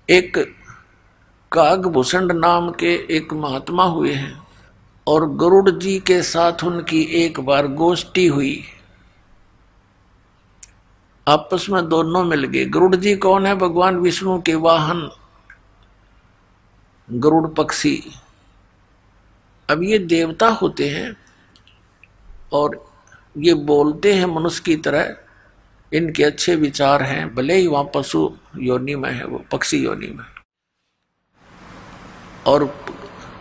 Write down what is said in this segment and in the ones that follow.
एक कागभूषण नाम के एक महात्मा हुए हैं और गरुड़ जी के साथ उनकी एक बार गोष्ठी हुई। आपस में दोनों मिल गए। गरुड़ जी कौन है? भगवान विष्णु के वाहन गरुड़ पक्षी। अब ये देवता होते हैं और ये बोलते हैं मनुष्य की तरह, इनके अच्छे विचार हैं, भले ही वहां पशु योनि में है, वो पक्षी योनि में। और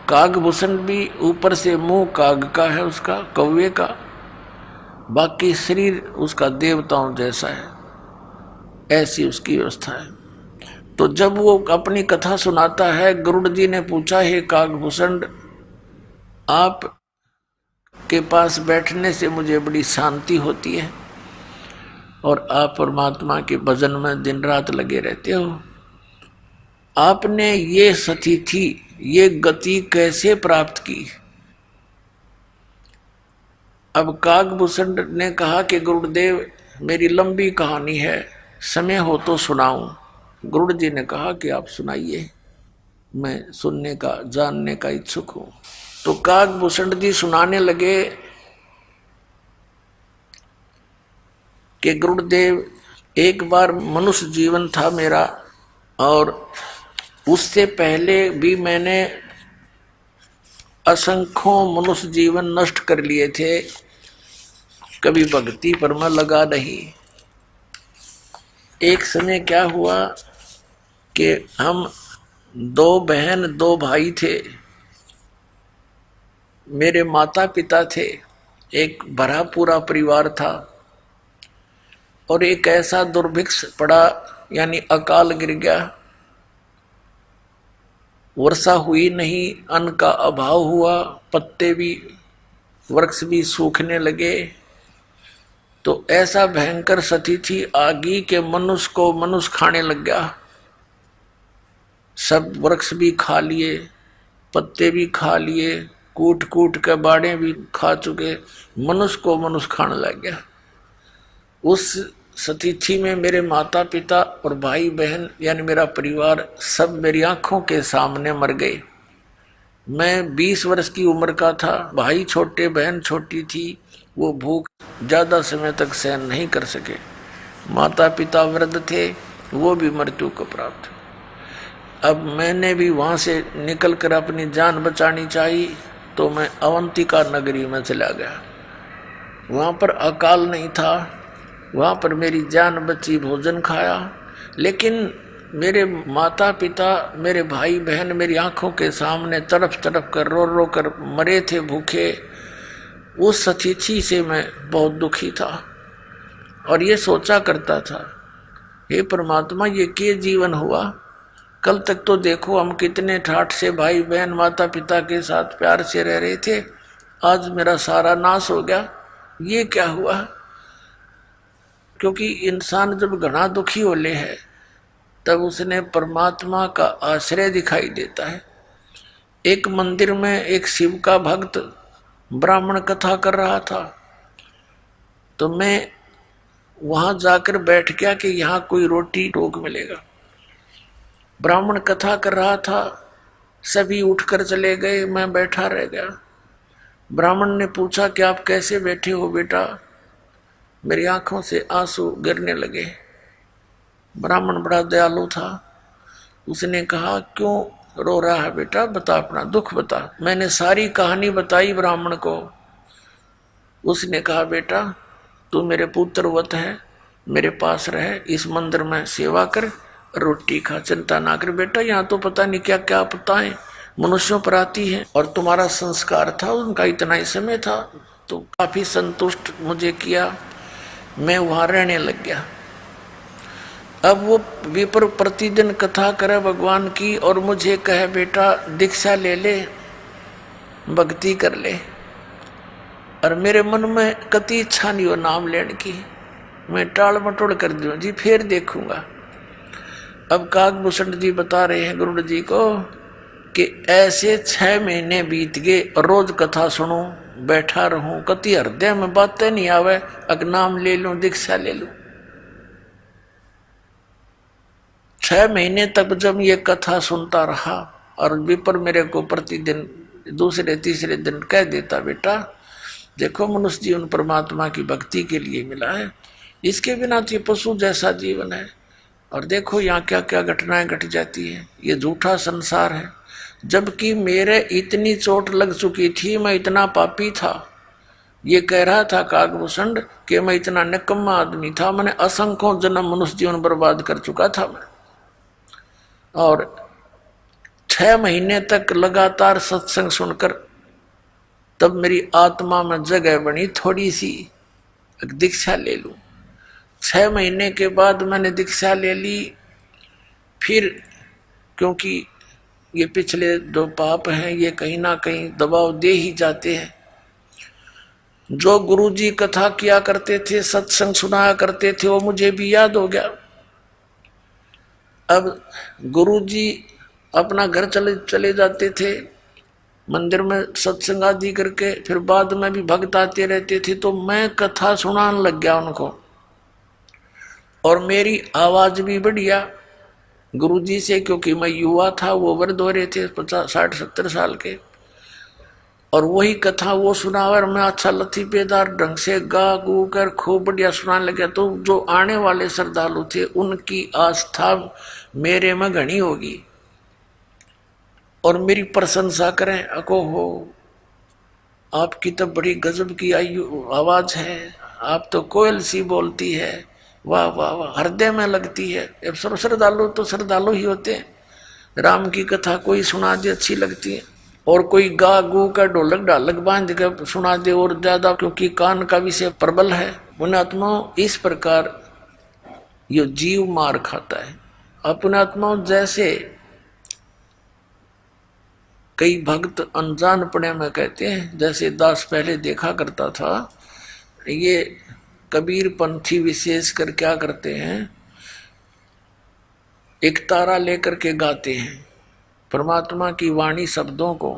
कागभूषण भी ऊपर से मुंह काग का है, उसका कौवे का, बाकी शरीर उसका देवताओं जैसा है, ऐसी उसकी व्यवस्था है। तो जब वो अपनी कथा सुनाता है, गरुड़ जी ने पूछा, हे कागभूषण, आप के पास बैठने से मुझे बड़ी शांति होती है और आप परमात्मा के भजन में दिन रात लगे रहते हो। आपने ये स्थिति, ये गति कैसे प्राप्त की? अब कागभूषण ने कहा कि गुरुदेव, मेरी लंबी कहानी है, समय हो तो सुनाऊं। गरुड़ जी ने कहा कि आप सुनाइए, मैं सुनने का, जानने का इच्छुक हूं। तो कागभूषण जी सुनाने लगे कि गुरुदेव, एक बार मनुष्य जीवन था मेरा और उससे पहले भी मैंने असंख्यों मनुष्य जीवन नष्ट कर लिए थे, कभी भक्ति पर मैं लगा नहीं। एक समय क्या हुआ कि हम 2 बहन 2 भाई थे, मेरे माता पिता थे, एक भरा पूरा परिवार था और एक ऐसा दुर्भिक्ष पड़ा, यानी अकाल गिर गया, वर्षा हुई नहीं, अन्न का अभाव हुआ, पत्ते भी, वृक्ष भी सूखने लगे। तो ऐसा भयंकर स्थिति आ गई कि मनुष्य को मनुष्य खाने लग गया। सब वृक्ष भी खा लिए, पत्ते भी खा लिए, कूट कूट के बाड़े भी खा चुके, मनुष्य को मनुष्य खाने लग गया। उस स्थिति में मेरे माता पिता और भाई बहन, यानी मेरा परिवार, सब मेरी आंखों के सामने मर गए। मैं 20 वर्ष की उम्र का था, भाई छोटे, बहन छोटी थी, वो भूख ज्यादा समय तक सहन नहीं कर सके। माता पिता वृद्ध थे, वो भी मृत्यु को प्राप्त। अब मैंने भी वहां से निकलकर अपनी जान बचानी चाहिए, तो मैं अवंतिका नगरी में चला गया। वहां पर अकाल नहीं था, वहां पर मेरी जान बची, भोजन खाया, लेकिन मेरे माता पिता, मेरे भाई बहन मेरी आंखों के सामने तड़प तड़प कर, रो रो कर मरे थे भूखे। उस स्थिति से मैं बहुत दुखी था और ये सोचा करता था, हे परमात्मा, ये क्या जीवन हुआ? कल तक तो देखो हम कितने ठाठ से भाई बहन माता पिता के साथ प्यार से रह रहे थे, आज मेरा सारा नाश हो गया, ये क्या हुआ? क्योंकि इंसान जब घना दुखी होले है तब उसने परमात्मा का आश्रय दिखाई देता है। एक मंदिर में एक शिव का भक्त ब्राह्मण कथा कर रहा था, तो मैं वहां जाकर बैठ गया कि यहाँ कोई रोटी टोक मिलेगा। ब्राह्मण कथा कर रहा था, सभी उठकर चले गए, मैं बैठा रह गया। ब्राह्मण ने पूछा कि आप कैसे बैठे हो बेटा? मेरी आंखों से आंसू गिरने लगे। ब्राह्मण बड़ा दयालु था, उसने कहा, क्यों रो रहा है बेटा, बता, अपना दुख बता। मैंने सारी कहानी बताई ब्राह्मण को। उसने कहा, बेटा तू मेरे पुत्रवत है, मेरे पास रहे, इस मंदिर में सेवा कर, रोटी खा, चिंता ना कर बेटा। यहाँ तो पता नहीं क्या क्या आपदाएं मनुष्यों पर आती है, और तुम्हारा संस्कार था, उनका इतना ही समय था, तो काफी संतुष्ट मुझे किया, मैं वहां रहने लग गया। अब वो विप्र प्रतिदिन कथा करे भगवान की और मुझे कहे, बेटा दीक्षा ले ले, भक्ति कर ले। और मेरे मन में कति इच्छा नहीं हो नाम लेने की, मैं टाल मटोड़ कर दूं, जी फिर देखूंगा। अब कागभूषण जी बता रहे हैं गरुड़ जी को कि ऐसे 6 महीने बीत गए, रोज कथा सुनूं, बैठा रहूं, कति हृदय में बातें नहीं आवे, अग नाम ले लूं, दीक्षा ले लूं। 6 महीने तक जब ये कथा सुनता रहा और विपर मेरे को प्रतिदिन दूसरे तीसरे दिन कह देता, बेटा देखो मनुष्य जीवन परमात्मा की भक्ति के लिए मिला है, इसके बिना तो ये पशु जैसा जीवन है, और देखो यहाँ क्या क्या घटनाएं घट जाती है, ये झूठा संसार है। जबकि मेरे इतनी चोट लग चुकी थी, मैं इतना पापी था, ये कह रहा था काकभूषण कि मैं इतना निकम्मा आदमी था, मैंने असंख्यों जन्म मनुष्य जीवन बर्बाद कर चुका था मैं। और 6 महीने तक लगातार सत्संग सुनकर तब मेरी आत्मा में जगह बनी, थोड़ी सी दीक्षा ले लूं। 6 महीने के बाद मैंने दीक्षा ले ली। फिर क्योंकि ये पिछले 2 पाप हैं, ये कहीं ना कहीं दबाव दे ही जाते हैं। जो गुरुजी कथा किया करते थे, सत्संग सुनाया करते थे, वो मुझे भी याद हो गया। अब गुरुजी अपना घर चले जाते थे, मंदिर में सत्संग आदि करके, फिर बाद में भी भक्त आते रहते थे, तो मैं कथा सुनाने लग गया उनको। और मेरी आवाज भी बढ़िया गुरुजी से, क्योंकि मैं युवा था, वो वृद्ध हो रहे थे 50, 60, 70 साल के, और वही कथा वो सुनावर मैं अच्छा लतीफेदार ढंग से गा गू कर खूब बढ़िया सुनाने लगा। तो जो आने वाले श्रद्धालु थे उनकी आस्था मेरे में घनी होगी और मेरी प्रशंसा करें, अको हो आपकी तो बड़ी गजब की आवाज है, आप तो कोयल सी बोलती है, वाह वाह वाह, हृदय में लगती है। अब सर्व श्रद्धालु तो श्रद्धालु ही होते हैं, राम की कथा कोई सुना दे अच्छी लगती है, और कोई गा गू का ढोलक ढालक बांध कर सुना दे और ज्यादा, क्योंकि कान का विषय प्रबल है। पुण्यात्माओं इस प्रकार ये जीव मार खाता है। अपनात्माओं जैसे कई भक्त अनजान पड़े में कहते हैं, जैसे दास पहले देखा करता था, ये कबीर पंथी विशेष कर क्या करते हैं, एक तारा लेकर के गाते हैं परमात्मा की वाणी शब्दों को,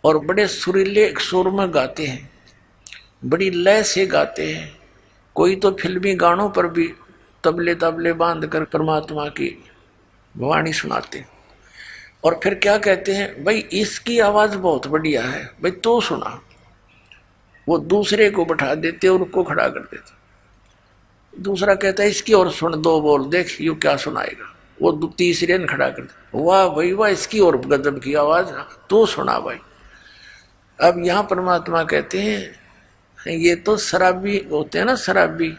और बड़े सुरीले सुर में गाते हैं, बड़ी लय से गाते हैं। कोई तो फिल्मी गानों पर भी तबले तबले बांध कर परमात्मा की वाणी सुनाते हैं। और फिर क्या कहते हैं, भाई इसकी आवाज बहुत बढ़िया है, भाई तो सुना। वो दूसरे को बैठा देते और उसको खड़ा कर देते। दूसरा कहता है इसकी और सुन, 2 बोल देख यू क्या सुनाएगा। वो तीसरे ने खड़ा कर दे, वाह भाई वाह, इसकी और गजब की आवाज, तो सुना भाई। अब यहाँ परमात्मा कहते हैं ये तो शराबी होते हैं ना, शराबी,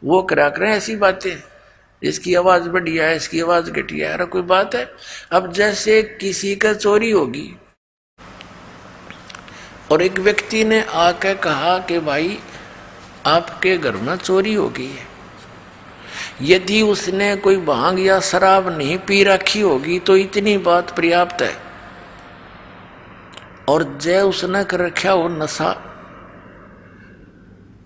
वो करा करें ऐसी बातें, इसकी आवाज बढ़िया है, इसकी आवाज घटिया है, अरे कोई बात है। अब जैसे किसी का चोरी होगी और एक व्यक्ति ने आकर कहा कि भाई आपके घर में चोरी हो गई है, यदि उसने कोई भांग या शराब नहीं पी रखी होगी तो इतनी बात पर्याप्त है। और जय उसने कर रखा हो नशा,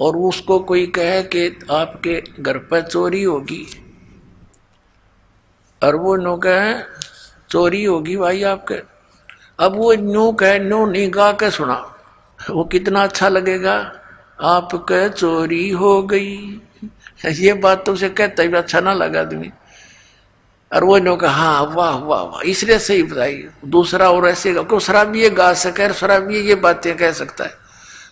और उसको कोई कहे कि आपके घर पर चोरी होगी, और वो नो कहे चोरी होगी भाई आपके, अब वो नो कहे, नो नहीं गा के सुना, वो कितना अच्छा लगेगा, आपके चोरी हो गई। ये बात तो उसे कहता ही अच्छा ना लगा आदमी, और वो नो कहा हाँ वाह वाह वाह, इसलिए सही बताई। दूसरा और ऐसे क्यों शराबी ये गा सके, शराबी ये बातें कह सकता है,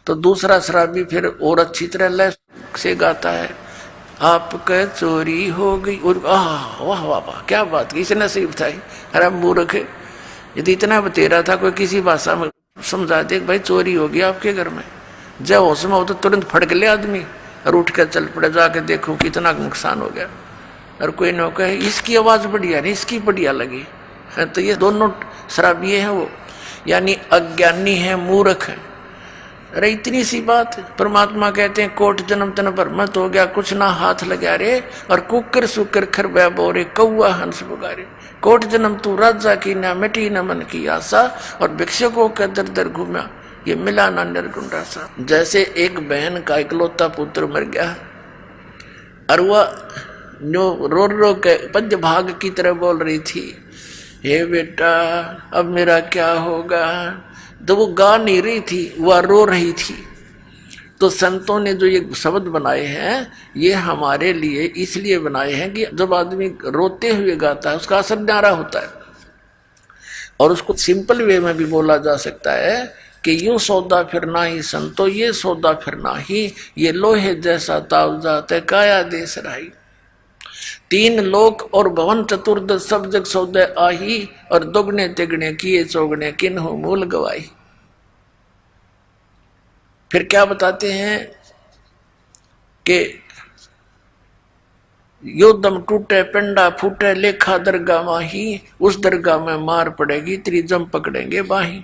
तो दूसरा शराबी फिर और अच्छी तरह लय से गाता है, आपके चोरी हो गई, और वाह वाह वाह क्या बात की, इसने सही बताई। अरे मूर्ख, यदि इतना बतेरा था कोई किसी भाषा में समझा दे भाई चोरी हो गई आपके घर में, जब होश में हो तो तुरंत फड़क ले आदमी और उठ कर चल पड़े, जाके देखो कितना नुकसान हो गया। और कोई न कहे इसकी आवाज बढ़िया नहीं, इसकी बढ़िया लगी है, तो ये दोनों शराबी हैं वो, यानी अज्ञानी है, मूर्ख है। अरे इतनी सी बात, परमात्मा कहते हैं कोट जन्म तन पर मत हो गया, कुछ ना हाथ लगा रे, और कुकर सुकर खर बोरे कौआ हंस पुकारे। कोट जन्म तू राजा की ना मिटी न मन की आशा, और भिक्षुकों का दर दर घूमा, ये मिला ना निर्गुण रासा। जैसे एक बहन का इकलौता पुत्र मर गया, और वह रो रो के पद्य भाग की तरह बोल रही थी, हे बेटा अब मेरा क्या होगा। तो वो गा नहीं रही थी, वह रो रही थी। तो संतों ने जो ये शब्द बनाए हैं ये हमारे लिए इसलिए बनाए हैं कि जब आदमी रोते हुए गाता है उसका असर न्यारा होता है। और उसको सिंपल वे में भी बोला जा सकता है कि यूं सौदा फिरना ही संतो, ये सौदा फिरना ही, ये लोहे जैसा ताव जाते काया देश राही। तीन लोक और भवन चतुर्दश सब जग सौदे आही, और दुगने तिगने किए चौगने किन्हु मूल गवाई। फिर क्या बताते हैं कि यो दम टूटे पिंडा फूटे लेखा दरगाह माही, उस दरगाह में मार पड़ेगी तेरी जम पकड़ेंगे बाही।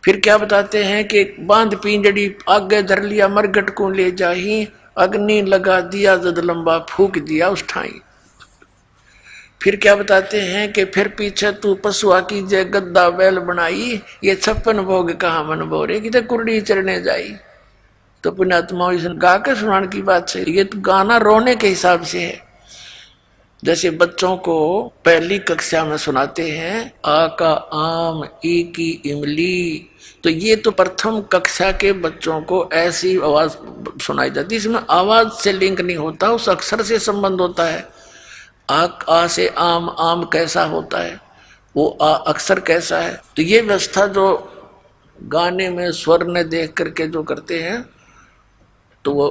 फिर क्या बताते हैं कि बांध पिंजड़ी आगे धर लिया मरगट को ले जाही, अग्नि लगा दिया जद लंबा फूक दिया उस ठाई। फिर क्या बताते हैं कि फिर पीछे तू पशुआ की जय गद्दा बैल बनाई, ये 56 भोग कहा मन बोरे कि कुर्डी चढ़ने जाई। तो पुण्यात्मा गा के सुनाने की बात से ये तो गाना रोने के हिसाब से है। जैसे बच्चों को पहली कक्षा में सुनाते हैं आ का आम ई की इमली, तो ये तो प्रथम कक्षा के बच्चों को ऐसी आवाज सुनाई जाती है, इसमें आवाज से लिंक नहीं होता, उस अक्षर से संबंध होता है। आ से आम, आम कैसा होता है, वो आ अक्षर कैसा है। तो ये व्यवस्था जो गाने में स्वर ने देख करके जो करते हैं तो वो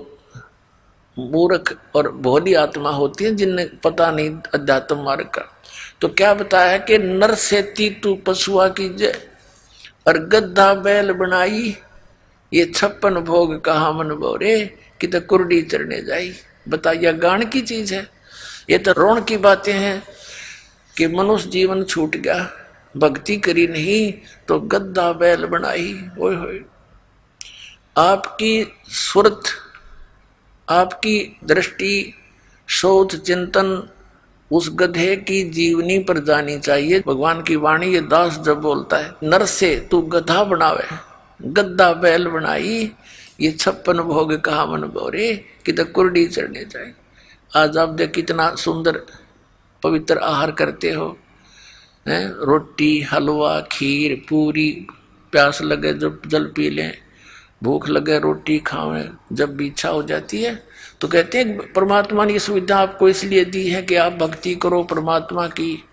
मूर्ख और भोली आत्मा होती है जिन्हें पता नहीं अध्यात्म मार्ग का। तो क्या बताया कि नर से तू पशुआ की जय और गद्दा बैल बनाई, ये 56 भोग कहा मन बोरे कि तो कुर्डी चढ़ने जाई। बताइए गान की चीज है, ये तो रोण की बातें हैं कि मनुष्य जीवन छूट गया, भक्ति करी नहीं तो गद्दा बैल बनाई। ओए होए, आपकी सुरत, आपकी दृष्टि, सोच, चिंतन उस गधे की जीवनी पर जानी चाहिए। भगवान की वाणी ये दास जब बोलता है नर से तू गधा बनावे गद्दा बैल बनाई, ये 56 भोग कहा मन बोरे कि तो कुर्डी चढ़ने जाए। आज आप देख कितना सुंदर पवित्र आहार करते हो, हैं? रोटी, हलवा, खीर, पूरी, प्यास लगे जब जल पी लें, भूख लगे रोटी खावें, जब भी इच्छा हो जाती है। तो कहते हैं परमात्मा ने ये सुविधा आपको इसलिए दी है कि आप भक्ति करो परमात्मा की,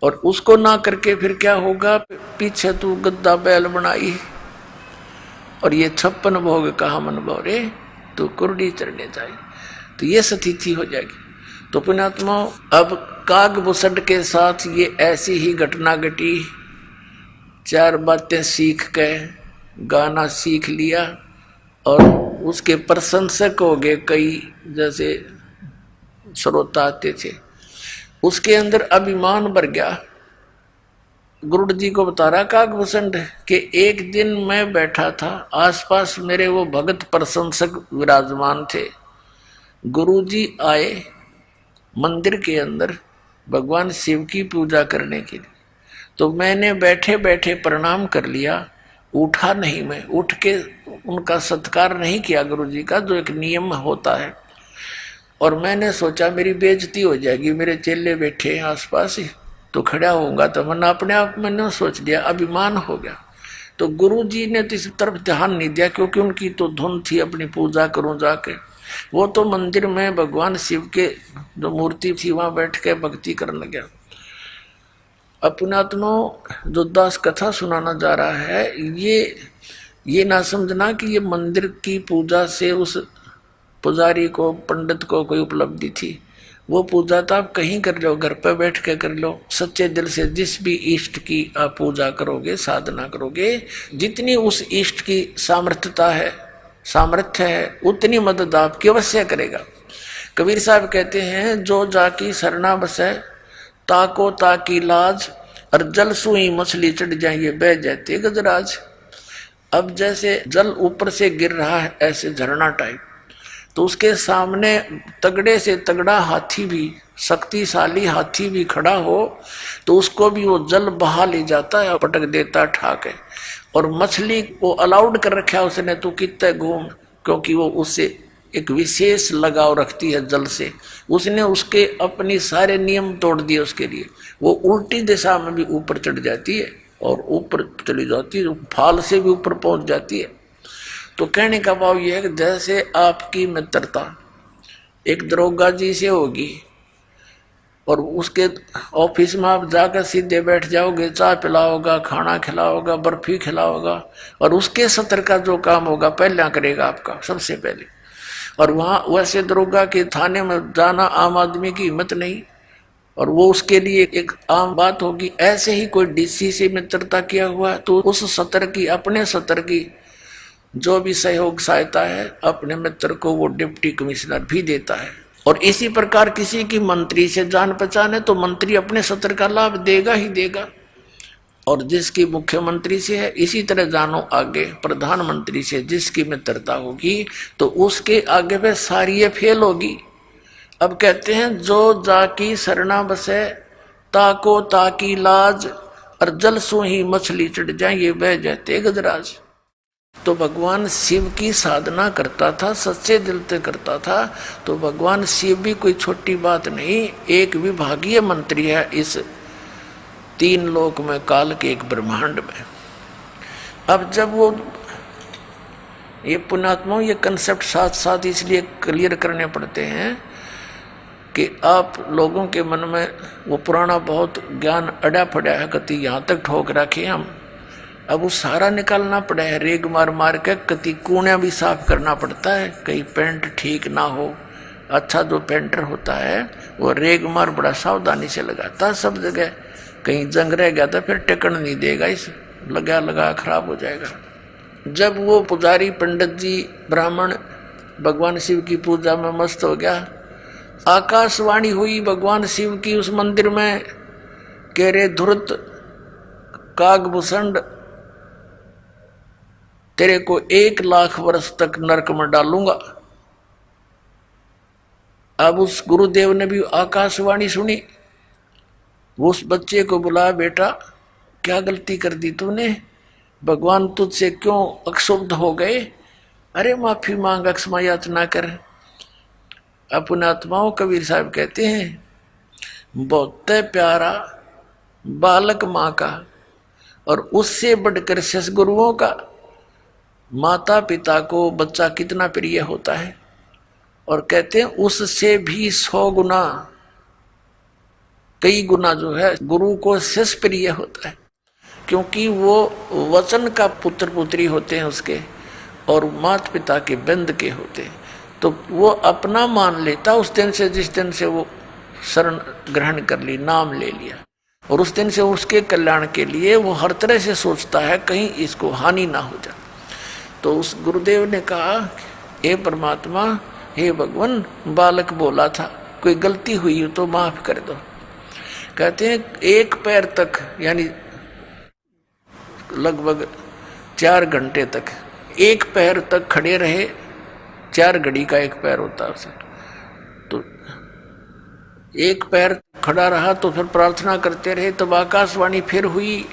और उसको ना करके फिर क्या होगा, पीछे तू गद्दा बैल बनाई और ये 56 भोग कहा मन बोरे तो कुर्डी चढ़ने जाए। तो ये स्थिति हो जाएगी। तो पुण्यात्मा अब काग बुसड के साथ ये ऐसी ही घटना घटी। 4 बातें सीख के गाना सीख लिया और उसके प्रशंसक हो गए कई, जैसे श्रोता आते थे, उसके अंदर अभिमान भर गया। गुरुड़ जी को बता रहा कागभूषण कि एक दिन मैं बैठा था, आसपास मेरे वो भगत प्रशंसक विराजमान थे। गुरुजी आए मंदिर के अंदर भगवान शिव की पूजा करने के लिए, तो मैंने बैठे बैठे प्रणाम कर लिया, उठा नहीं, मैं उठ के उनका सत्कार नहीं किया गुरुजी का, जो एक नियम होता है। और मैंने सोचा मेरी बेइज्जती हो जाएगी, मेरे चेले बैठे हैं आसपास ही, तो खड़ा होऊंगा तो मैंने अपने आप मैंने सोच लिया, अभिमान हो गया। तो गुरुजी ने तो इस तरफ ध्यान नहीं दिया, क्योंकि उनकी तो धुन थी अपनी पूजा करूं जाके। वो तो मंदिर में भगवान शिव के जो मूर्ति थी वहां बैठ के भक्ति करने गया। अपनात्मा जो दास कथा सुनाना जा रहा है, ये ना समझना कि ये मंदिर की पूजा से उस पुजारी को, पंडित को कोई उपलब्धि थी। वो पूजा तो आप कहीं कर लो, घर पर बैठ के कर लो, सच्चे दिल से जिस भी इष्ट की आप पूजा करोगे, साधना करोगे, जितनी उस इष्ट की सामर्थ्य है उतनी मदद आपकी अवश्य करेगा। कबीर साहब कहते हैं जो जाकी सरना बसे ताको ताकी लाज, और जल सुई मछली चढ़ जाए बह जाते गजराज। अब जैसे जल ऊपर से गिर रहा है ऐसे झरना टाइप, तो उसके सामने तगड़े से तगड़ा हाथी भी, शक्तिशाली हाथी भी खड़ा हो तो उसको भी वो जल बहा ले जाता है और पटक देता ठाके। और मछली को अलाउड कर रखा है उसने, तो कितने घूम, क्योंकि वो उससे एक विशेष लगाव रखती है जल से। उसने उसके अपनी सारे नियम तोड़ दिए उसके लिए। वो उल्टी दिशा में भी ऊपर चढ़ जाती है और ऊपर चली जाती है, फाल से भी ऊपर पहुंच जाती है। तो कहने का भाव यह है कि जैसे आपकी मित्रता एक दरोगा जी से होगी और उसके ऑफिस में आप जाकर सीधे बैठ जाओगे, चाय पिलाओगा, खाना खिलाओगा, बर्फी खिलाओगा, और उसके सत्र का जो काम होगा पहला करेगा आपका सबसे पहले। और वहाँ वैसे दरोगा के थाने में जाना आम आदमी की हिम्मत नहीं, और वो उसके लिए एक आम बात होगी। ऐसे ही कोई डीसी से मित्रता किया हुआ तो उस सत्र की, अपने सत्र की जो भी सहयोग सहायता है अपने मित्र को वो डिप्टी कमिश्नर भी देता है। और इसी प्रकार किसी की मंत्री से जान पहचान है तो मंत्री अपने सत्र का लाभ देगा ही देगा, और जिसकी मुख्यमंत्री से है इसी तरह जानो आगे प्रधानमंत्री से जिसकी मित्रता होगी तो उसके आगे पे सारी फेल होगी। अब कहते हैं जो जाकी सरना बसे ताको ताकी लाज, और जल सो ही मछली चढ़ जाए ये बह जाते गजराज। तो भगवान शिव की साधना करता था, सच्चे दिल से करता था, तो भगवान शिव भी कोई छोटी बात नहीं, एक विभागीय मंत्री है इस 3 लोक में, काल के एक ब्रह्मांड में। अब जब वो ये पुण्यात्माओं ये कंसेप्ट साथ साथ इसलिए क्लियर करने पड़ते हैं कि आप लोगों के मन में वो पुराना बहुत ज्ञान अड़ा पड़ा है, कति यहाँ तक ठोक रखे हम, अब वो सारा निकालना पड़ा है, रेग मार मार के कति कूणा भी साफ करना पड़ता है, कहीं पेंट ठीक ना हो। अच्छा जो पेंटर होता है वो रेग मार बड़ा सावधानी से लगाता है सब जगह, कहीं जंग रह गया तो फिर टिकन नहीं देगा, इस लगा लगा खराब हो जाएगा। जब वो पुजारी पंडित जी ब्राह्मण भगवान शिव की पूजा में मस्त हो गया, आकाशवाणी हुई भगवान शिव की उस मंदिर में, कह रे धुरत कागभूषण तेरे को 1 लाख वर्ष तक नरक में डालूंगा। अब उस गुरुदेव ने भी आकाशवाणी सुनी, वो उस बच्चे को बुला, बेटा क्या गलती कर दी तूने, भगवान तुझसे क्यों अक्षुब्ध हो गए, अरे माफी मांग, अक्षमा याचना कर। अपने आत्माओं कबीर साहब कहते हैं बहुत प्यारा बालक माँ का, और उससे बढ़कर ससगुरुओं का। माता पिता को बच्चा कितना प्रिय होता है, और कहते हैं उससे भी 100 गुना, कई गुना जो है गुरु को शिष्य प्रिय होता है, क्योंकि वो वचन का पुत्र पुत्री होते हैं उसके, और माता पिता के बंद के होते हैं। तो वो अपना मान लेता उस दिन से, जिस दिन से वो शरण ग्रहण कर ली, नाम ले लिया, और उस दिन से उसके कल्याण के लिए वो हर तरह से सोचता है कहीं इसको हानि ना हो जाए। तो उस गुरुदेव ने कहा, हे परमात्मा, हे भगवान, बालक बोला था, कोई गलती हुई हो तो माफ कर दो। कहते हैं 1 पैर तक, यानी लगभग 4 घंटे तक 1 पैर तक खड़े रहे, 4 घड़ी का 1 पैर होता है उसे, तो 1 पैर खड़ा रहा, तो फिर प्रार्थना करते रहे। तब आकाशवाणी फिर हुई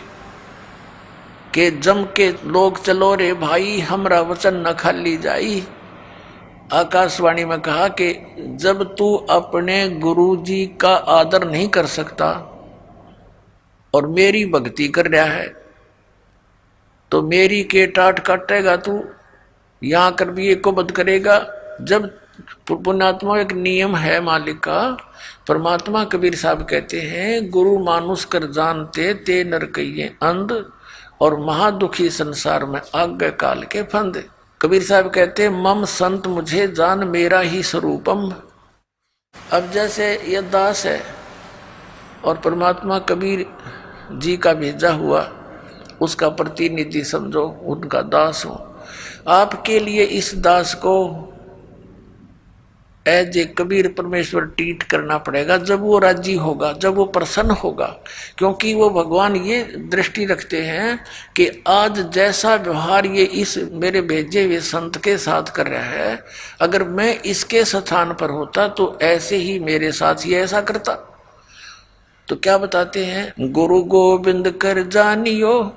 कि जम के लोग चलो रे भाई, हमरा वचन न खाली जाई। आकाशवाणी में कहा कि जब तू अपने गुरु जी का आदर नहीं कर सकता और मेरी भक्ति कर रहा है तो मेरी के टाट काटेगा तू, यहाँ कर भी एक को बद करेगा। जब पुण्यात्मा एक नियम है मालिक का, परमात्मा कबीर साहब कहते हैं, गुरु मानुष कर जानते ते नर कहिए अंध, और महादुखी संसार में आज्ञा काल के फंद। कबीर साहब कहते हैं, मम संत मुझे जान मेरा ही स्वरूपम। अब जैसे यह दास है और परमात्मा कबीर जी का भेजा हुआ उसका प्रतिनिधि समझो, उनका दास हो, आपके लिए इस दास को एज ए कबीर परमेश्वर ट्रीट करना पड़ेगा। जब वो राजी होगा, जब वो प्रसन्न होगा, क्योंकि वो भगवान ये दृष्टि रखते हैं कि आज जैसा व्यवहार ये इस मेरे भेजे हुए संत के साथ कर रहा है, अगर मैं इसके स्थान पर होता तो ऐसे ही मेरे साथ ये ऐसा करता। तो क्या बताते हैं, गुरु गोविंद कर जानियो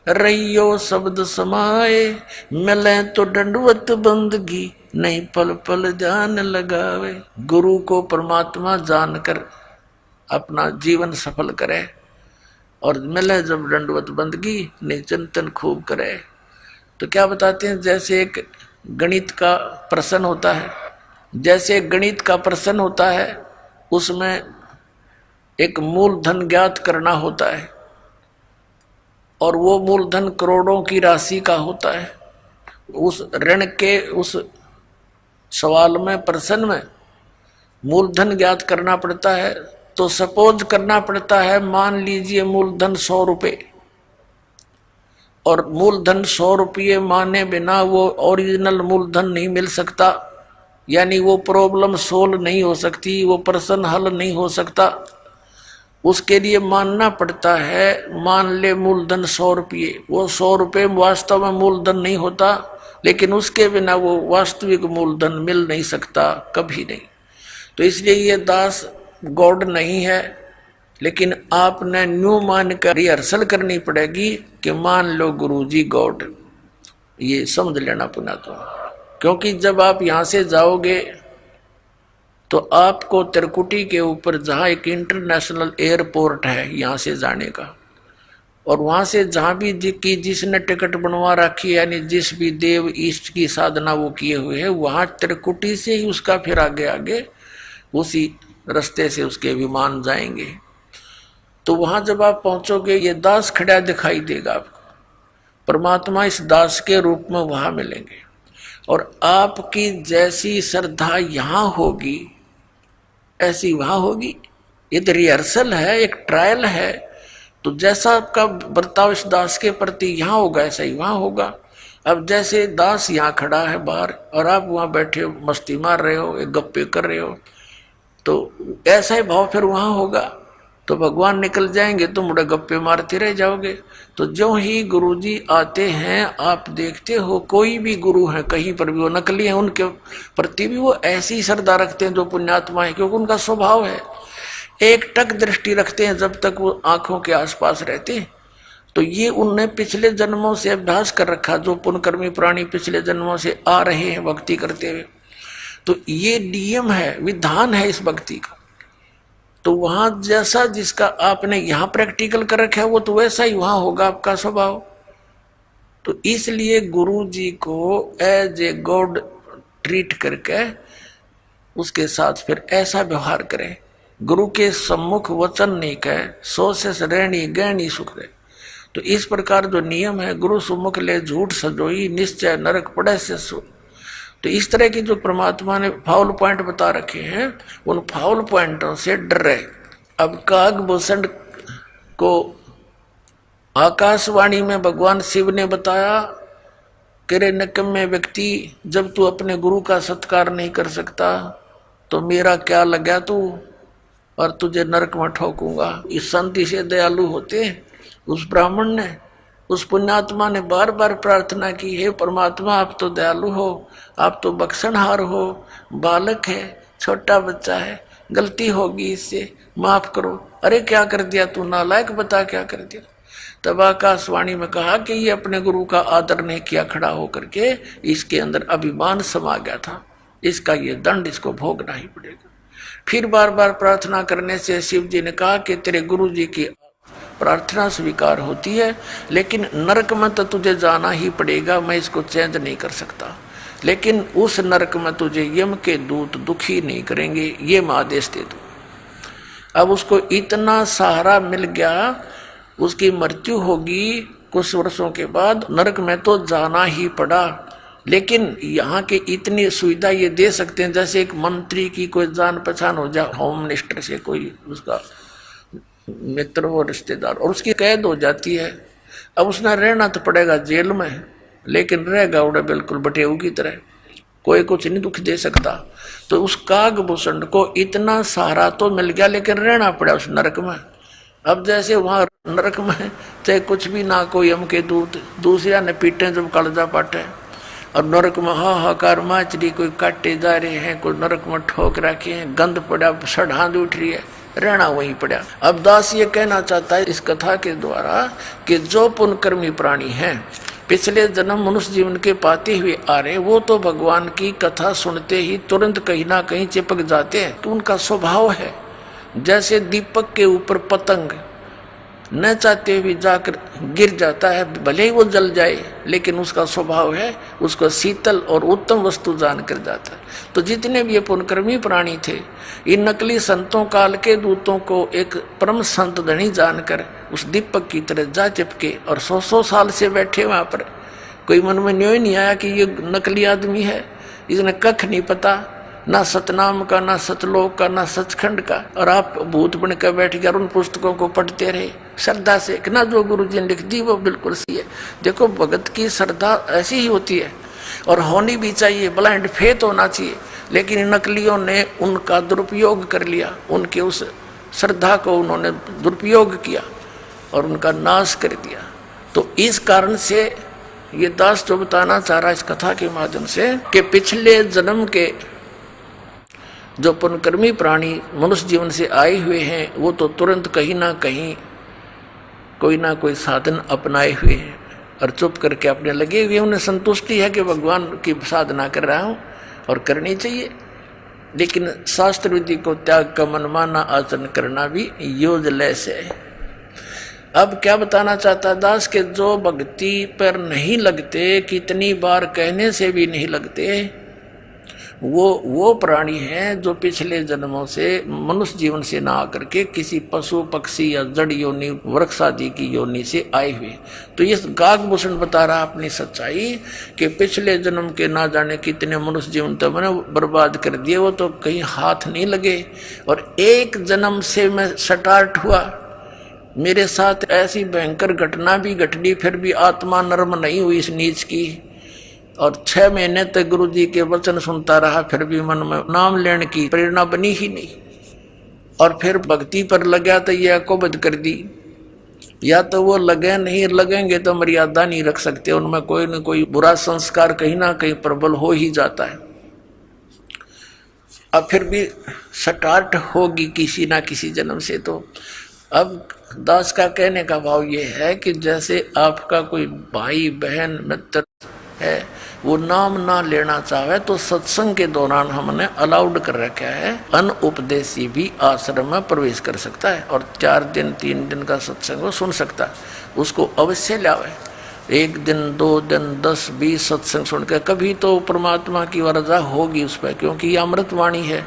रहियो शब्द समाए, मिले तो दंडवत बंदगी नहीं पल पल जान लगावे। गुरु को परमात्मा जानकर अपना जीवन सफल करे, और मिले जब दंडवत बंदगी नहीं चिंतन खूब करे। तो क्या बताते हैं, जैसे एक गणित का प्रश्न होता है, जैसे गणित का प्रश्न होता है उसमें एक मूलधन ज्ञात करना होता है और वो मूलधन करोड़ों की राशि का होता है। उस ऋण के उस सवाल में, प्रश्न में मूलधन ज्ञात करना पड़ता है। तो सपोज करना पड़ता है, मान लीजिए मूलधन 100 रुपये, और मूलधन 100 रुपये माने बिना वो ओरिजिनल मूलधन नहीं मिल सकता, यानी वो प्रॉब्लम सोल्व नहीं हो सकती, वो प्रश्न हल नहीं हो सकता। उसके लिए मानना पड़ता है, मान ले मूलधन 100 रुपये, वो 100 रुपये वास्तव में मूलधन नहीं होता, लेकिन उसके बिना वो वास्तविक मूलधन मिल नहीं सकता, कभी नहीं। तो इसलिए ये दास गॉड नहीं है, लेकिन आपने न्यू मान कर रिहर्सल करनी पड़ेगी कि मान लो गुरुजी गॉड, ये समझ लेना पुनः। तो क्योंकि जब आप यहाँ से जाओगे तो आपको त्रिकुटी के ऊपर, जहाँ एक इंटरनेशनल एयरपोर्ट है यहाँ से जाने का, और वहाँ से जहाँ भी जिसने टिकट बनवा रखी है, यानी जिस भी देव ईष्ट की साधना वो किए हुए हैं, वहाँ त्रिकुटी से ही उसका फिर आगे आगे उसी रास्ते से उसके विमान जाएंगे। तो वहाँ जब आप पहुँचोगे, ये दास खड़ा दिखाई देगा आपको, परमात्मा इस दास के रूप में वहाँ मिलेंगे। और आपकी जैसी श्रद्धा यहाँ होगी ऐसी वहाँ होगी। ये तो रिहर्सल है, एक ट्रायल है। तो जैसा आपका बर्ताव इस दास के प्रति यहाँ होगा, ऐसा ही वहाँ होगा। अब जैसे दास यहाँ खड़ा है बाहर और आप वहाँ बैठे हो, मस्ती मार रहे हो, एक गप्पे कर रहे हो, तो ऐसा ही भाव फिर वहाँ होगा। तो भगवान निकल जाएंगे, तुम मुड़े गप्पे मारते रह जाओगे। तो जो ही गुरुजी आते हैं, आप देखते हो कोई भी गुरु है कहीं पर भी, वो नकली है, उनके प्रति भी वो ऐसी श्रद्धा रखते हैं जो पुण्यात्मा है, क्योंकि उनका स्वभाव है। एक टक दृष्टि रखते हैं जब तक वो आंखों के आसपास रहते हैं। तो ये उनने पिछले जन्मों से अभ्यास कर रखा, जो पुण्यकर्मी प्राणी पिछले जन्मों से आ रहे हैं भक्ति करते हुए। तो ये नियम है, विधान है इस भक्ति का। तो वहां जैसा जिसका आपने यहाँ प्रैक्टिकल कर रखा है, वो तो वैसा ही वहां होगा आपका स्वभाव। तो इसलिए गुरु जी को एज ए गॉड ट्रीट करके उसके साथ फिर ऐसा व्यवहार करें। गुरु के सम्मुख वचन नहीं कहे, सो से रहनी गहनी सुख रहे। तो इस प्रकार जो नियम है, गुरु सम्मुख ले झूठ सजोई, निश्चय नरक पड़े से सो। तो इस तरह की जो परमात्मा ने फाउल पॉइंट बता रखे हैं, उन फाउल पॉइंटों से डरे। अब कागभूषण को आकाशवाणी में भगवान शिव ने बताया कि रे निकम्मे व्यक्ति, जब तू अपने गुरु का सत्कार नहीं कर सकता तो मेरा क्या लगा तू, और तुझे नरक में ठोकूंगा। इस संति से दयालु होते हैं। उस ब्राह्मण ने, उस पुण्यात्मा ने बार बार प्रार्थना की, हे परमात्मा आप तो दयालु हो, आप तो बख्शनहार हो, बालक है, छोटा बच्चा है, गलती होगी, इससे माफ करो। अरे क्या कर दिया तू नालायक, बता क्या कर दिया। तब आकाशवाणी में कहा कि ये अपने गुरु का आदर नहीं किया, खड़ा होकर के इसके अंदर अभिमान समा गया था, इसका ये दंड इसको भोगना ही पड़ेगा। फिर बार बार प्रार्थना करने से शिव जी ने कहा कि तेरे गुरु जी की प्रार्थना स्वीकार होती है, लेकिन नरक में तो तुझे जाना ही पड़ेगा, मैं इसको चेंज नहीं कर सकता। लेकिन उस नरक में तुझे यम के दूत दुखी नहीं करेंगे, ये मैं आदेश दे दूँ। अब उसको इतना सहारा मिल गया, उसकी मृत्यु होगी कुछ वर्षों के बाद, नरक में तो जाना ही पड़ा। लेकिन यहाँ के इतनी सुविधा ये दे सकते हैं, जैसे एक मंत्री की कोई जान पहचान हो जाए, होम मिनिस्टर से कोई उसका मित्र वो रिश्तेदार, और उसकी कैद हो जाती है। अब उसने रहना तो पड़ेगा जेल में, लेकिन रहेगा उड़े बिल्कुल बटेऊ की तरह, कोई कुछ नहीं दुख दे सकता। तो उस कागभूषण को इतना सहारा तो मिल गया, लेकिन रहना पड़ा उस नरक में। अब जैसे वहां नरक में चाहे कुछ भी ना, कोई यम के दूत दूसरा ने पीटे जब कलजा पाटे, और नरक में हाहाकार माचरी, कोई काटे जा रहे हैं, कोई नरक में ठोक रखे हैं, गंद पड़ा, सड़ांध उठ रही है, रहना वहीं पड़ा। अब दास ये कहना चाहता है इस कथा के द्वारा कि जो पुण्यकर्मी प्राणी हैं, पिछले जन्म मनुष्य जीवन के पाते हुए आ रहे, वो तो भगवान की कथा सुनते ही तुरंत कहीं ना कहीं चिपक जाते हैं। तो उनका स्वभाव है जैसे दीपक के ऊपर पतंग, न चाहते हुए जाकर गिर जाता है, भले ही वो जल जाए, लेकिन उसका स्वभाव है उसको शीतल और उत्तम वस्तु जानकर जाता है। तो जितने भी ये पुण्यकर्मी प्राणी थे, इन नकली संतों काल के दूतों को एक परम संत धनी जानकर उस दीपक की तरह जा चिपके, और 100 साल से बैठे वहां पर। कोई मन में न्योय नहीं आया कि ये नकली आदमी है, इसने कख नहीं पता, ना सतनाम का, ना सतलोक का, ना सचखंड का, और आप भूत बन कर बैठ गए और उन पुस्तकों को पढ़ते रहे श्रद्धा से कि ना जो गुरु जी ने लिख दी वो बिल्कुल सही है। देखो भगत की श्रद्धा ऐसी ही होती है और होनी भी चाहिए, ब्लाइंड फेथ होना चाहिए। लेकिन नकलियों ने उनका दुरुपयोग कर लिया, उनके उस श्रद्धा को उन्होंने दुरुपयोग किया और उनका नाश कर दिया। तो इस कारण से ये दास जो बताना चाह रहा है इस कथा के माध्यम से कि पिछले जन्म के जो पुण्यकर्मी प्राणी मनुष्य जीवन से आए हुए हैं, वो तो तुरंत कहीं ना कहीं कोई ना कोई साधन अपनाए हुए हैं और चुप करके अपने लगे हुए। उन्हें संतुष्टि है कि भगवान की साधना कर रहा हूँ और करनी चाहिए, लेकिन शास्त्र विधि को त्याग का मनमाना आचरण करना भी यूजलेस है। अब क्या बताना चाहता दास के जो भक्ति पर नहीं लगते, कितनी बार कहने से भी नहीं लगते, वो प्राणी हैं जो पिछले जन्मों से मनुष्य जीवन से ना आकर के किसी पशु पक्षी या जड़ योनि वृक्ष आदि की योनि से आए हुए। तो ये गागभूषण बता रहा अपनी सच्चाई कि पिछले जन्म के ना जाने कितने मनुष्य जीवन तो मैंने बर्बाद कर दिए, वो तो कहीं हाथ नहीं लगे। और एक जन्म से मैं स्टार्ट हुआ, मेरे साथ ऐसी भयंकर घटना भी घटनी, फिर भी आत्मा नर्म नहीं हुई इस नीच की। और 6 महीने तक गुरु जी के वचन सुनता रहा, फिर भी मन में नाम लेने की प्रेरणा बनी ही नहीं। और फिर भक्ति पर लगा तो यह अकोबद कर दी, या तो वो लगे नहीं, लगेंगे तो मर्यादा नहीं रख सकते, उनमें कोई न कोई बुरा संस्कार कहीं ना कहीं प्रबल हो ही जाता है। अब फिर भी स्टार्ट होगी किसी ना किसी जन्म से। तो अब दास का कहने का भाव ये है कि जैसे आपका कोई भाई बहन मित्र है, वो नाम ना लेना चाहे तो सत्संग के दौरान हमने अलाउड कर रखा है, अनउपदेशी भी आश्रम में प्रवेश कर सकता है और 4 दिन 3 दिन का सत्संग वो सुन सकता है। उसको अवश्य लावे, 1 दिन 2 दिन 10 20 सत्संग सुन के कभी तो परमात्मा की वरजा होगी उस पर, क्योंकि ये अमृत वाणी है,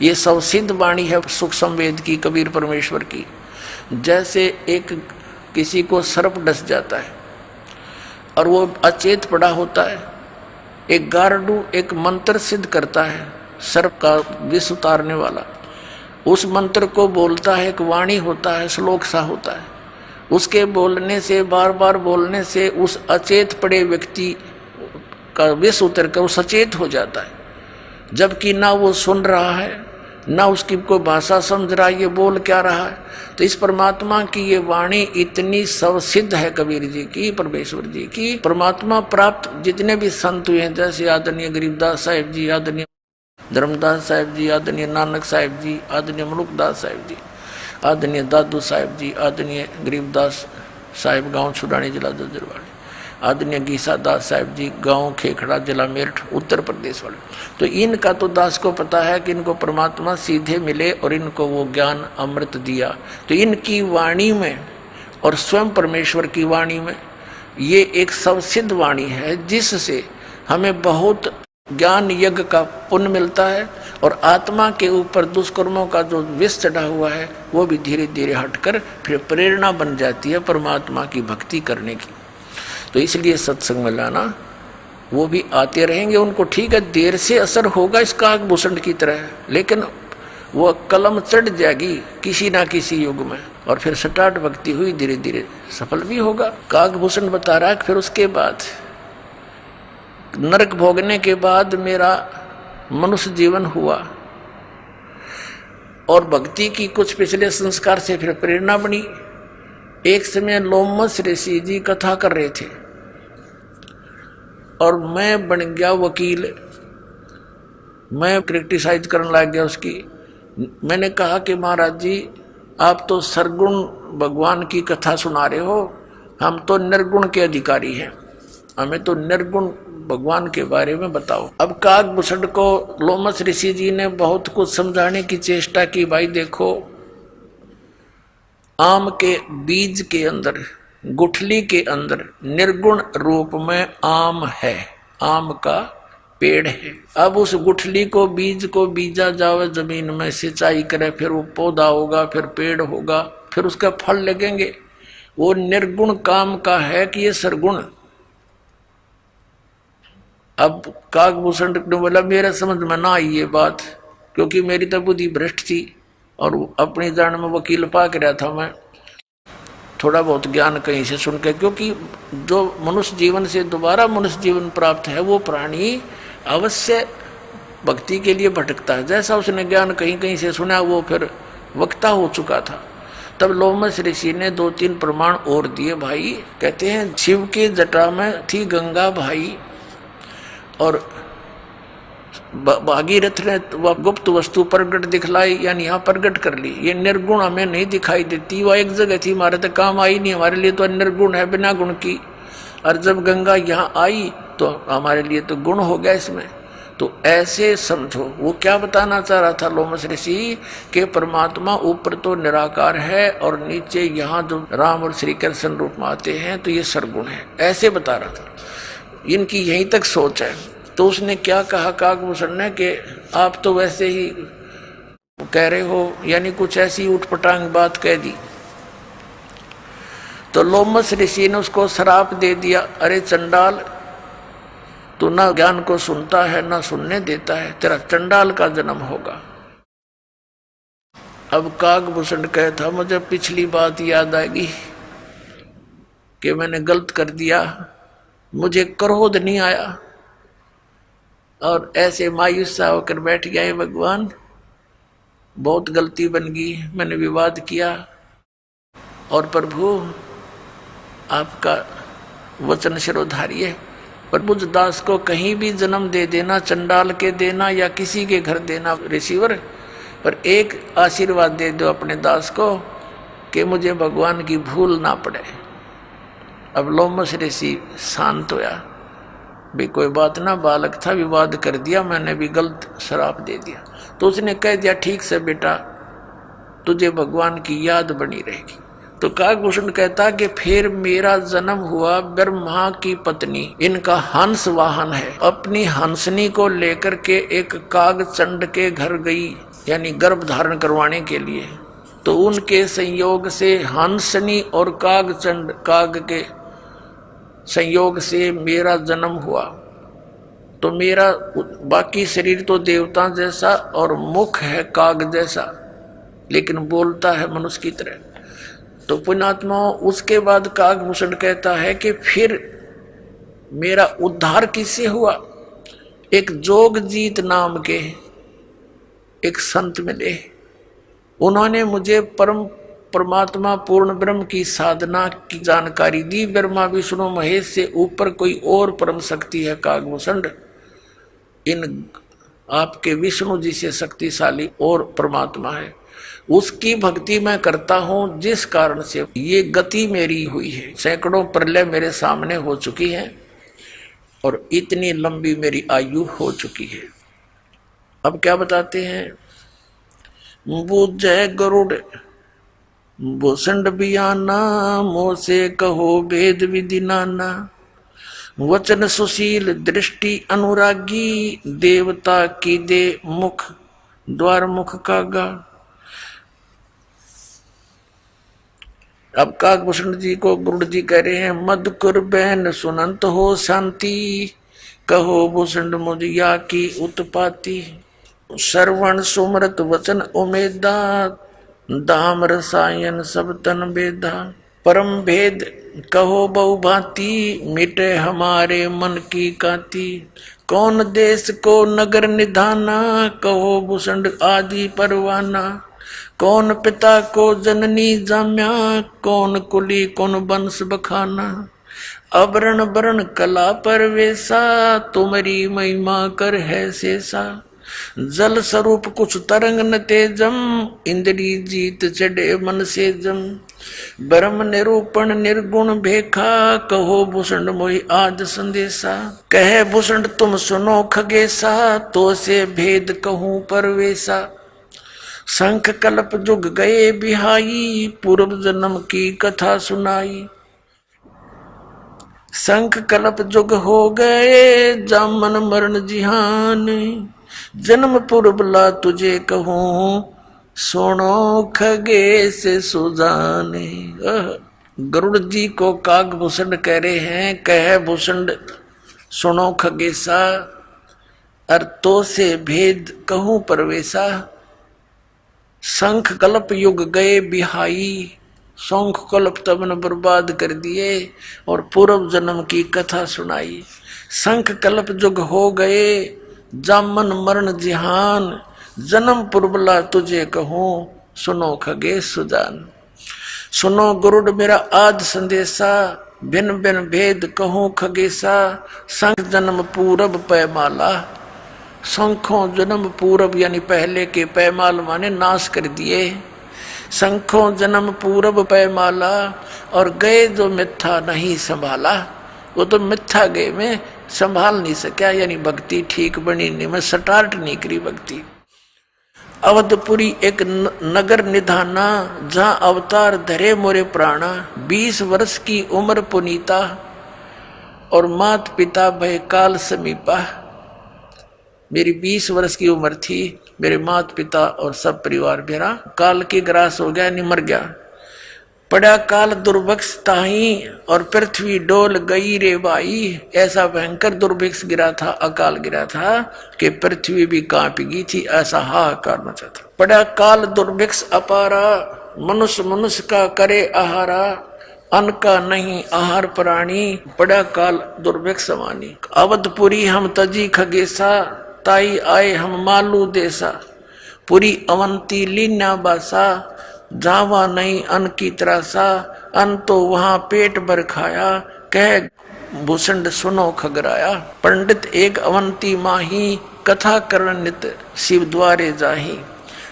ये सब सिद्ध वाणी है सुख संवेद की, कबीर परमेश्वर की। जैसे एक किसी को सर्प डस जाता है और वो अचेत पड़ा होता है, एक गारडू एक मंत्र सिद्ध करता है सर्प का विष उतारने वाला, उस मंत्र को बोलता है, एक वाणी होता है, श्लोक सा होता है, उसके बोलने से बार बार बोलने से उस अचेत पड़े व्यक्ति का विष उतर कर वो सचेत हो जाता है। जबकि ना वो सुन रहा है ना उसकी कोई भाषा समझ रहा है, ये बोल क्या रहा है। तो इस परमात्मा की ये वाणी इतनी सवसिद्ध है कबीर जी की, परमेश्वर जी की। परमात्मा प्राप्त जितने भी संत हुए हैं, जैसे आदरणीय गरीबदास साहिब जी, आदरणीय धर्मदास साहिब जी, आदरणीय नानक साहिब जी, आदरणीय मनुकदास साहिब जी, आदरणीय दादू साहिब जी, आदरणीय गरीबदास साहिब गांव छुड़ानी जिला जजरवाड़ी, आदरणीय गीसा दास साहिब जी गांव खेखड़ा जिला मेरठ उत्तर प्रदेश वाले। तो इनका तो दास को पता है कि इनको परमात्मा सीधे मिले और इनको वो ज्ञान अमृत दिया। तो इनकी वाणी में और स्वयं परमेश्वर की वाणी में ये एक सबसिद्ध वाणी है, जिससे हमें बहुत ज्ञान यज्ञ का पुण्य मिलता है और आत्मा के ऊपर दुष्कर्मों का जो विष चढ़ा हुआ है वो भी धीरे धीरे हटकर फिर प्रेरणा बन जाती है परमात्मा की भक्ति करने की। तो इसलिए सत्संग में लाना, वो भी आते रहेंगे, उनको ठीक है देर से असर होगा इस कागभूषण की तरह, लेकिन वो कलम चढ़ जाएगी किसी ना किसी युग में और फिर स्टार्ट भक्ति हुई धीरे धीरे सफल भी होगा। कागभूषण बता रहा है फिर उसके बाद नरक भोगने के बाद मेरा मनुष्य जीवन हुआ और भक्ति की कुछ पिछले संस्कार से फिर प्रेरणा बनी। एक समय लोमस ऋषि जी कथा कर रहे थे और मैं बन गया वकील, मैं क्रिटिसाइज करने लग गया उसकी। मैंने कहा कि महाराज जी आप तो सरगुण भगवान की कथा सुना रहे हो, हम तो निर्गुण के अधिकारी हैं, हमें तो निर्गुण भगवान के बारे में बताओ। अब कागभूषण को लोमस ऋषि जी ने बहुत कुछ समझाने की चेष्टा की, भाई देखो आम के बीज के अंदर, गुठली के अंदर निर्गुण रूप में आम है, आम का पेड़ है। अब उस गुठली को, बीज को बीजा जावे जमीन में, सिंचाई करे, फिर वो पौधा होगा, फिर पेड़ होगा, फिर उसका फल लगेंगे। वो निर्गुण काम का है कि ये सरगुण। अब काकभूषण ने बोला मेरे समझ में ना आई ये बात, क्योंकि मेरी तो बुद्धि भ्रष्ट थी और अपनी जान में वकील पाक रहा था मैं, थोड़ा बहुत ज्ञान कहीं से सुन के। क्योंकि जो मनुष्य जीवन से दोबारा मनुष्य जीवन प्राप्त है वो प्राणी अवश्य भक्ति के लिए भटकता है। जैसा उसने ज्ञान कहीं कहीं से सुना वो फिर वक्ता हो चुका था। तब लोमस ऋषि ने 2-3 प्रमाण और दिए भाई। कहते हैं शिव की जटा में थी गंगा भाई, और भागीरथ ने वह गुप्त वस्तु प्रगट दिखलाई, यानी यहाँ प्रगट कर ली। ये निर्गुण हमें नहीं दिखाई देती, वह एक जगह थी, हमारे तो काम आई नहीं, हमारे लिए तो निर्गुण है बिना गुण की। और जब गंगा यहाँ आई तो हमारे लिए तो गुण हो गया इसमें। तो ऐसे समझो वो क्या बताना चाह रहा था लोमस ऋषि, कि परमात्मा ऊपर तो निराकार है और नीचे यहाँ जो राम और श्री कृष्ण रूप में आते हैं तो ये सरगुण है, ऐसे बता रहा था। इनकी यहीं तक सोच है। तो उसने क्या कहा काकभूषण ने कि आप तो वैसे ही कह रहे हो, यानी कुछ ऐसी उठपटांग बात कह दी। तो लोमस ऋषि ने उसको श्राप दे दिया, अरे चंडाल, तू ना ज्ञान को सुनता है ना सुनने देता है, तेरा चंडाल का जन्म होगा। अब काकभूषण कहता मुझे पिछली बात याद आएगी कि मैंने गलत कर दिया, मुझे क्रोध नहीं आया और ऐसे मायूस सा होकर बैठ गया है भगवान, बहुत गलती बन गई, मैंने विवाद किया और प्रभु आपका वचन शिरोधारी है। प्रभु दास को कहीं भी जन्म दे देना, चंडाल के देना या किसी के घर देना रिसीवर, पर एक आशीर्वाद दे दो अपने दास को कि मुझे भगवान की भूल ना पड़े। अब लोमस ऋषि शांत होया, भी कोई बात ना, बालक था, विवाद कर दिया, मैंने भी गलत श्राप दे दिया। तो उसने कह दिया ठीक से बेटा, तुझे भगवान की याद बनी रहेगी। तो काकभूषण कहता कि फिर मेरा जन्म हुआ ब्रह्मा की पत्नी, इनका हंस वाहन है, अपनी हंसनी को लेकर के एक कागचंड के घर गई, यानी गर्भ धारण करवाने के लिए। तो उनके संयोग से हंसनी और कागचंड, काग के संयोग से मेरा जन्म हुआ। तो मेरा बाकी शरीर तो देवता जैसा और मुख है काग जैसा, लेकिन बोलता है मनुष्य की तरह। तो पुण्यात्मा, उसके बाद काकभूषण कहता है कि फिर मेरा उद्धार किससे हुआ। एक जोगजीत नाम के एक संत मिले, उन्होंने मुझे परमात्मा पूर्ण ब्रह्म की साधना की जानकारी दी। ब्रह्मा विष्णु महेश से ऊपर कोई और परम शक्ति है काकभूषण, इन आपके विष्णु जी से शक्तिशाली और परमात्मा है, उसकी भक्ति मैं करता हूं, जिस कारण से ये गति मेरी हुई है। सैकड़ों प्रलय मेरे सामने हो चुकी है और इतनी लंबी मेरी आयु हो चुकी है। अब क्या बताते हैं, बुझे गरुड़ भूषण बियाना, मोह से कहो भेद विधि नाना, वचन सुशील दृष्टि अनुरागी, देवता की दे मुख द्वार मुख कागा। अब काकभूषण जी को गुरु जी कह रहे हैं, मधुकुर बहन सुनंत हो शांति, कहो भूषण मुझिया की उत्पाती, श्रवण सुमृत वचन उमेदा, दाम रसायन सब तन बेदा, परम भेद कहो बहुभांति, मिटे हमारे मन की कांति, कौन देश को नगर निधाना, कहो भूषण आदि परवाना, कौन पिता को जननी जाम्या, कौन कुली कौन वंश बखाना, अवरण वरण कला परवेसा, तुम्हारी महिमा कर है शेषा, जल स्वरूप कुछ तरंग न तेजम, इंद्री जीत चढ़े मन से जम, ब्रह्म निरूपण निर्गुण भेखा, कहो भूषण मोहि आज संदेशा, कहे भूषण तुम सुनो खगेसा, तो से भेद कहूं परवेसा, शंख कल्प जुग गए बिहाई, पूर्व जन्म की कथा सुनाई। शंख कल्प जुग हो गए, जामन मरण जिहान, जन्म पूर्वला तुझे कहूं, सुनो खगेश सुजाने। गरुड़ जी को काकभूषण कह रहे हैं, कह भूषण सुनो खगेशा, अर्थों से भेद कहूं परवेशा। शंख कल्प युग गए बिहाई, शंख कल्प तमन बर्बाद कर दिए और पूर्व जन्म की कथा सुनाई। शंख कल्प युग हो गए, जामन मरण जिहान, जन्म पूर्वला तुझे कहूं, सुनो खगेश सुजान। सुनो गुरुड़ मेरा आद संदेशा, भिन्न भिन्न भेद कहूं खगेशा। शंख जन्म पूरब पैमाला, शंखों जन्म पूरब यानी पहले के पैमाल माने नाश कर दिए। शंखों जन्म पूरब पैमाला, और गए जो मिथ्या नहीं संभाला। वो तो मिथ्या गए में संभाल नहीं सका, यानी भक्ति ठीक बनी नहीं, मैं स्टार्ट नहीं करी भक्ति। अवधपुरी एक नगर निधाना, जहां अवतार धरे मोरे प्राणा। 20 वर्ष की उम्र पुनीता, और मात पिता भय काल समीपा। मेरी 20 वर्ष की उम्र थी, मेरे मात पिता और सब परिवार मेरा काल की ग्रास हो गया, निमर गया। पड़ा काल दुर्भिक्ष ताही, और पृथ्वी डोल गई रे बाई। ऐसा भयंकर दुर्भिक्ष गिरा था, अकाल गिरा था कि पृथ्वी भी कांप गई थी, ऐसा हाहाकार मचा था। पड़ा काल दुर्भिक्ष अपारा, मनुष्य मनुष्य का करे आहारा। अन्न का नहीं आहार प्राणी, पड़ा काल दुर्भिक्ष समानी। अवधपुरी हम तजी खगेशा, ताई आए हम मालू देसा। पूरी अवंती लीना बासा, जावा नहीं अन्न की त्रासा। अन्न तो वहां पेट भर खाया, कह भूषण सुनो खगराया। पंडित एक अवंती माही, कथा करण नित शिव द्वारे जाही।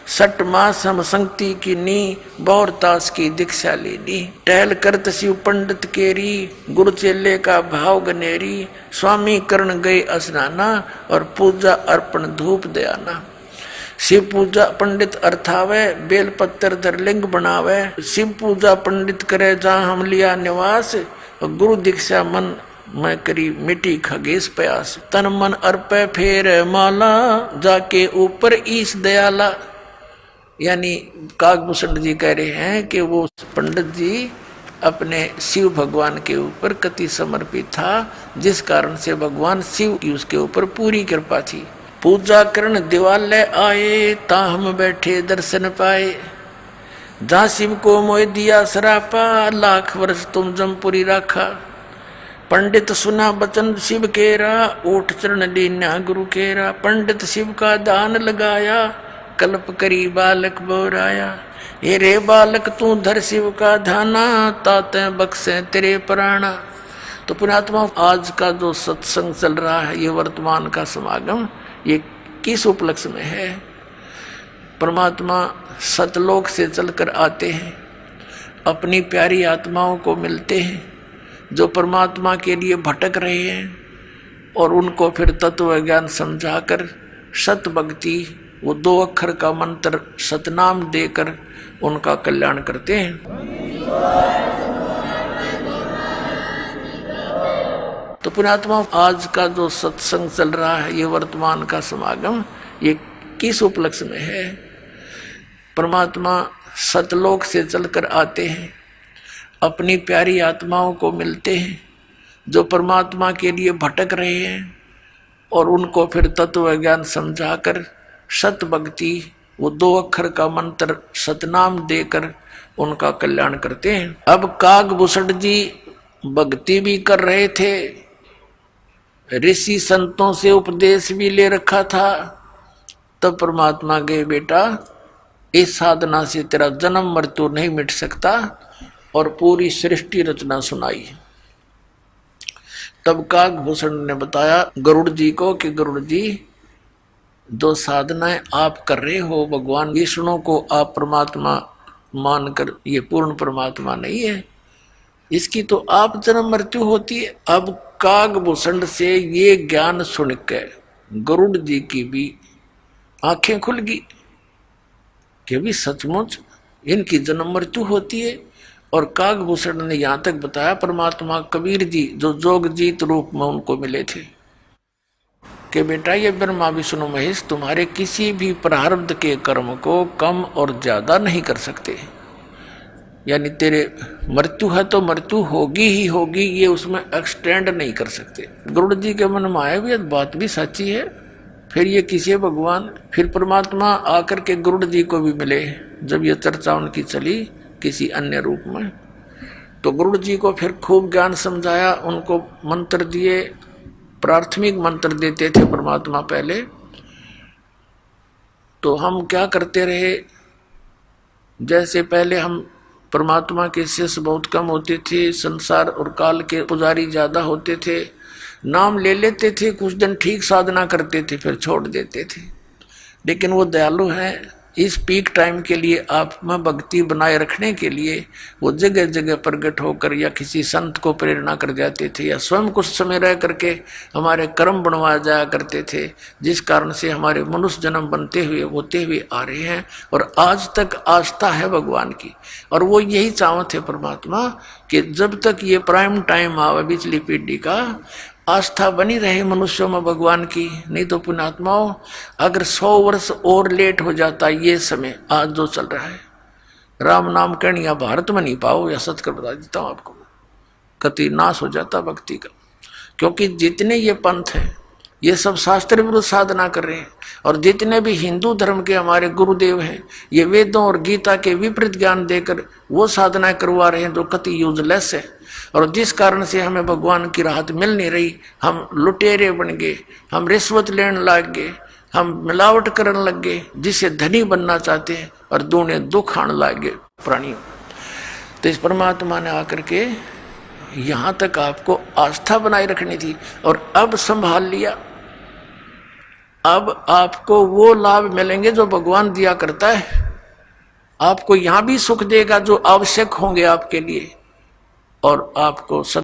6 मास हम संगति की नी, बौरतास की दीक्षा लेनी। टहल करत शिव पंडित केरी, गुरु चेले का भाव गनेरी। स्वामी करण गए स्नाना, और पूजा अर्पण धूप दयाना। शिव पूजा पंडित अर्थावे, बेल पत्तर धर लिंग बनावे। शिव पूजा पंडित करे जहाँ हम लिया निवास, गुरु दीक्षा मन मैं करी मिटी खगेश प्यास। तन मन अर्पे फेर माला, जाके ऊपर ईश दयाला। यानी काकभूषण जी कह रहे हैं कि वो पंडित जी अपने शिव भगवान के ऊपर कति समर्पित था, जिस कारण से भगवान शिव की उसके ऊपर पूरी कृपा थी। पूजा करण दिवालय आए, ता हम बैठे दर्शन पाए। जहाँ शिव को मोह दिया सरापा, लाख वर्ष तुम जमपुरी राखा। पंडित सुना बचन शिव केरा, ओठ चरण लीना गुरु केरा। पंडित शिव का दान लगाया, कल्प करी बालक बोराया। हे रे बालक तू धर शिव का ध्याना, ताते बख्शे तेरे प्राणा। तो पुण्यात्मा, आज का जो सत्संग चल रहा है, ये वर्तमान का समागम, ये किस उपलक्ष्य में है? परमात्मा सतलोक से चलकर आते हैं, अपनी प्यारी आत्माओं को मिलते हैं जो परमात्मा के लिए भटक रहे हैं, और उनको फिर तत्व ज्ञान समझाकर सत भक्ति, वो 2 अक्षर का मंत्र सतनाम देकर उनका कल्याण करते हैं। तो पुण्यात्मा, आज का जो सत्संग चल रहा है, ये वर्तमान का समागम, ये किस उपलक्ष्य में है? परमात्मा सतलोक से चलकर आते हैं, अपनी प्यारी आत्माओं को मिलते हैं जो परमात्मा के लिए भटक रहे हैं, और उनको फिर तत्व ज्ञान समझाकर सत भक्ति, वो 2 अक्षर का मंत्र सतनाम देकर उनका कल्याण करते हैं। अब काकभूषण जी भक्ति भी कर रहे थे, ऋषि संतों से उपदेश भी ले रखा था। तब परमात्मा गए, बेटा इस साधना से तेरा जन्म मृत्यु नहीं मिट सकता, और पूरी सृष्टि रचना सुनाई। तब काकभूषण ने बताया गरुड़ जी को कि गरुड़ जी, जो साधनाएं आप कर रहे हो, भगवान विष्णु को आप परमात्मा मानकर, ये पूर्ण परमात्मा नहीं है, इसकी तो आप जन्म मृत्यु होती है। अब काकभूषण से ये ज्ञान सुनकर गरुड़ जी की भी आंखें खुल गई। कि भी सचमुच इनकी जन्म मृत्यु होती है। और कागभूषण ने यहाँ तक बताया परमात्मा कबीर जी जो जोगजीत रूप में उनको मिले थे कि बेटा ये ब्रह्मा विष्णु महेश तुम्हारे किसी भी प्रारब्ध के कर्म को कम और ज्यादा नहीं कर सकते। यानी तेरे मृत्यु है तो मृत्यु होगी ही होगी, ये उसमें एक्सटेंड नहीं कर सकते। गरुड़ जी के मन में आया भी बात भी सच्ची है। फिर ये किसी भगवान फिर परमात्मा आकर के गरुड़ जी को भी मिले जब ये चर्चा उनकी चली किसी अन्य रूप में। तो गरुड़ जी को फिर खूब ज्ञान समझाया, उनको मंत्र दिए, प्राथमिक मंत्र देते थे परमात्मा पहले। तो हम क्या करते रहे, जैसे पहले हम परमात्मा के शिष्य बहुत कम होते थे, संसार और काल के पुजारी ज्यादा होते थे, नाम ले लेते थे, कुछ दिन ठीक साधना करते थे फिर छोड़ देते थे। लेकिन वो दयालु हैं, इस पीक टाइम के लिए आप में भक्ति बनाए रखने के लिए वो जगह जगह प्रकट होकर या किसी संत को प्रेरणा कर जाते थे या स्वयं कुछ समय रह करके हमारे कर्म बनवा जाया करते थे, जिस कारण से हमारे मनुष्य जन्म बनते हुए होते हुए आ रहे हैं और आज तक आस्था है भगवान की। और वो यही चाहते थे परमात्मा कि जब तक ये प्राइम टाइम आवे पिछली पीढ़ी का, आस्था बनी रहे मनुष्यों में भगवान की। नहीं तो पुण्यात्माओं अगर 100 वर्ष और लेट हो जाता ये समय आज जो चल रहा है, राम नाम कहनिया भारत में नहीं पाओ, या सच कर बता देता हूँ आपको, कति नाश हो जाता भक्ति का। क्योंकि जितने ये पंथ हैं ये सब शास्त्र विरुद्ध साधना कर रहे हैं, और जितने भी हिंदू धर्म के हमारे गुरुदेव हैं ये वेदों और गीता के विपरीत ज्ञान देकर वो साधना करवा रहे हैं जो कति यूजलेस है। और जिस कारण से हमें भगवान की राहत मिल नहीं रही, हम लुटेरे बन गए, हम रिश्वत लेने लग गए, हम मिलावट करने लग गए, जिससे धनी बनना चाहते हैं और दूने दुख आने लग गए प्राणियों। तो इस परमात्मा ने आकर के यहाँ तक आपको आस्था बनाए रखनी थी और अब संभाल लिया। अब आपको वो लाभ मिलेंगे जो भगवान दिया करता है। आपको यहाँ भी सुख देगा जो आवश्यक होंगे आपके लिए, और आपको